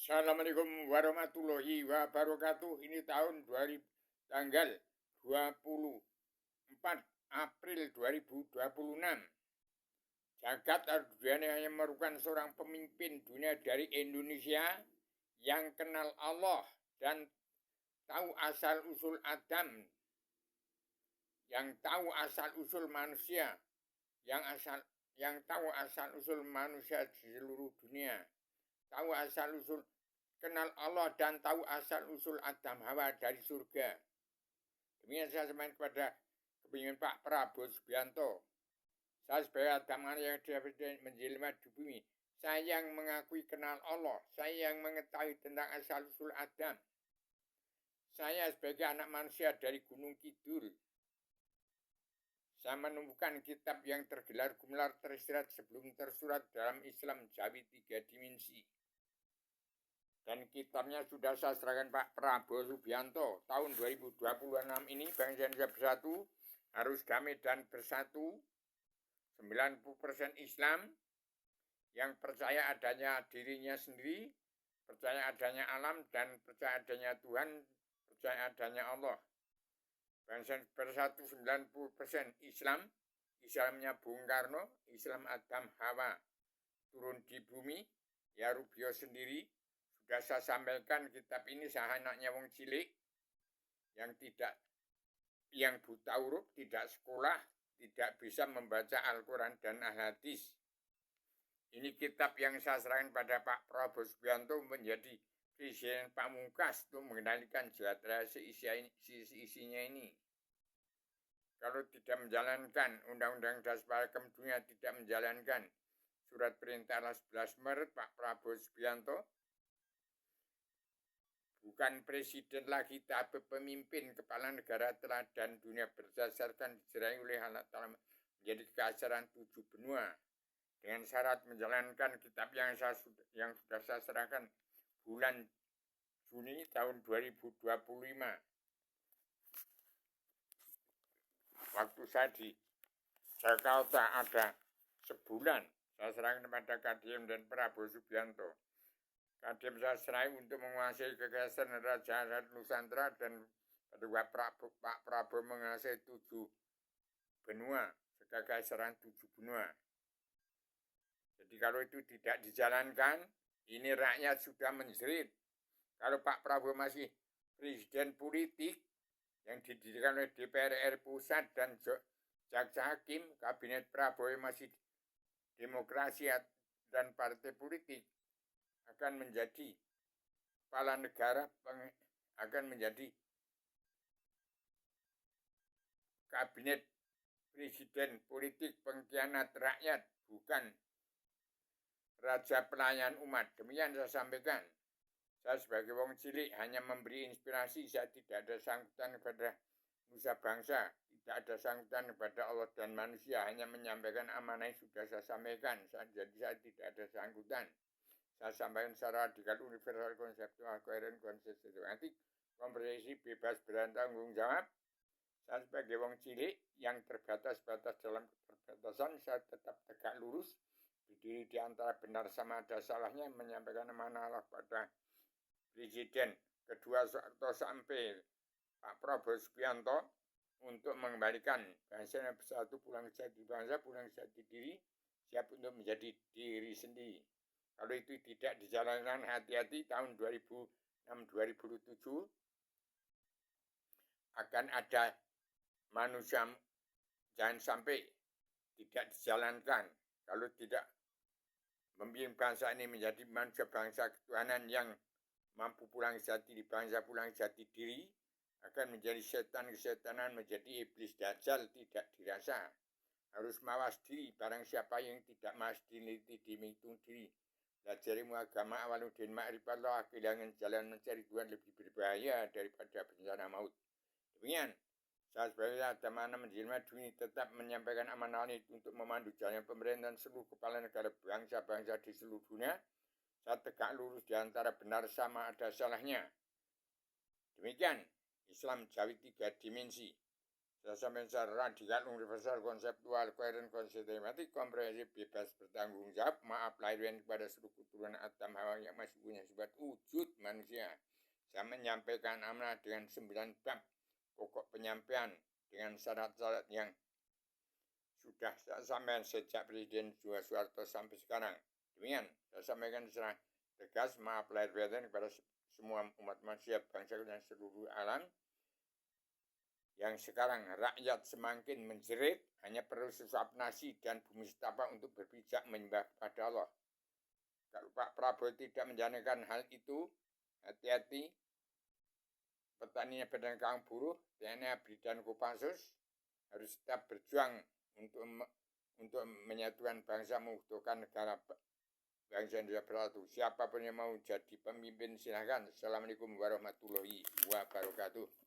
Assalamualaikum warahmatullahi wabarakatuh. Ini tahun 2000, tanggal 24 April 2026. Jagat Ardhani hanya merupakan seorang pemimpin dunia dari Indonesia yang kenal Allah dan tahu asal-usul Adam, yang tahu asal-usul manusia, yang tahu asal-usul manusia di seluruh dunia, tahu asal-usul, kenal Allah dan tahu asal-usul Adam Hawa dari surga. Demikian saya sampaikan kepada kepemimpinan Pak Prabowo Subianto. Saya sebagai Adam yang menjelma di bumi, saya yang mengakui kenal Allah, saya yang mengetahui tentang asal-usul Adam. Saya sebagai anak manusia dari Gunung Kidul, saya menemukan kitab yang tergelar gelar tersirat sebelum tersurat dalam Islam Jawi 3 dimensi. Dan kitabnya sudah saya serahkan Pak Prabowo Subianto. Tahun 2026 ini bangsa Indonesia bersatu, harus damai dan bersatu. 90% Islam yang percaya adanya dirinya sendiri, percaya adanya alam, dan percaya adanya Tuhan, percaya adanya Allah. Bangsa bersatu 90% Islam, Islamnya Bung Karno, Islam Adam Hawa. Turun di bumi, ya Rubio sendiri. Sudah saya sampaikan kitab ini saya anaknya wong cilik yang buta huruf, tidak sekolah, tidak bisa membaca Al-Quran dan Al-Hadis. Ini kitab yang saya serahkan pada Pak Prabowo Subianto menjadi presiden pamungkas untuk mengendalikan jagat seisi-isinya ini. Kalau tidak menjalankan Undang-Undang Dasar Dunia, tidak menjalankan surat perintah 11 Maret Pak Prabowo Subianto, bukan presiden lagi, tapi pemimpin kepala negara teladan dunia berdasarkan dijerai oleh Allah Ta'ala menjadi keajaran 7 benua. Dengan syarat menjalankan kitab yang sudah saya serahkan bulan Juni tahun 2025. Waktu saya di Jakarta ada sebulan, saya serahkan kepada Kadiem dan Prabowo Subianto. Kadiem saya serahkan untuk menguasai kekaisaran Raja Nusantara dan Pak Prabowo menguasai 7 benua, kekaisaran 7 benua. Jadi kalau itu tidak dijalankan, ini rakyat sudah menjerit. Kalau Pak Prabowo masih presiden politik yang didirikan oleh DPR pusat dan Jaksa Hakim, kabinet Prabowo masih demokrasi dan partai politik, akan menjadi kepala negara, akan menjadi kabinet presiden politik pengkhianat rakyat, bukan raja pelayan umat. Demikian saya sampaikan. Saya sebagai wong cilik hanya memberi inspirasi, saya tidak ada sangkutan kepada nusa bangsa, tidak ada sangkutan kepada Allah dan manusia, hanya menyampaikan amanah yang sudah saya sampaikan. Jadi saya tidak ada sangkutan. Saya sampaikan secara radikal, universal, konseptual, koheren, konsistensi, komprehensif, bebas bertanggung jawab. Saya sebagai wong cilik yang terbatas-batas dalam keterbatasan, saya tetap tegak lurus, berdiri di antara benar sama ada salahnya, menyampaikan amanah Allah pada Presiden kedua Soeharto sampai Pak Prabowo Subianto untuk mengembalikan bangsa yang bersatu, pulang jadi bangsa, pulang jadi diri, siap untuk menjadi diri sendiri. Kalau itu tidak dijalankan, hati-hati, tahun 2006-2007 akan ada manusia, jangan sampai tidak dijalankan. Kalau tidak membimbing bangsa ini menjadi manusia bangsa ketuhanan yang mampu pulang jati di bangsa, pulang jati diri, akan menjadi setan-kesetanan, menjadi iblis dajjal, tidak dirasa. Harus mawas diri, barang siapa yang tidak mawas diri, dihitung diri. Belajarmu agama awaludin ma'rifatullah, kehilangan jalan mencari Tuhan lebih berbahaya daripada bencana maut. Demikian, saya sebagai Adamana menjelma dunia tetap menyampaikan amanah ini untuk memandu jalan pemerintahan seluruh kepala negara bangsa-bangsa di seluruh dunia. Saya tegak lurus di antara benar sama ada salahnya. Demikian, Islam Jawi 3 dimensi. Sesampai secara radikal, universal, konseptual, koheren, konsistensi, komprehensif, bebas bertanggung jawab, maaf lahir kepada seluruh keturunan Adam Hawa yang masih punya sifat wujud manusia. Saya menyampaikan amanah dengan 9 bab pokok penyampaian dengan syarat-syarat yang sudah saya sampaikan sejak Presiden Soeharto sampai sekarang. Demikian saya sampaikan secara tegas, maaf lahir batin kepada semua umat manusia, bangsa dan seluruh alam. Yang sekarang rakyat semakin menjerit, hanya perlu sesuap nasi dan bumi setapak untuk berpijak menyembah kepada Allah. Kalau Pak Prabowo tidak menjalankan hal itu, hati-hati. Petaninya pedagang kaum buruh, TNI, ABRI, dan Kopassus harus tetap berjuang untuk menyatukan bangsa, mengutuhkan negara bangsa Indonesia bersatu. Siapapun yang mau jadi pemimpin silahkan. Assalamualaikum warahmatullahi wabarakatuh.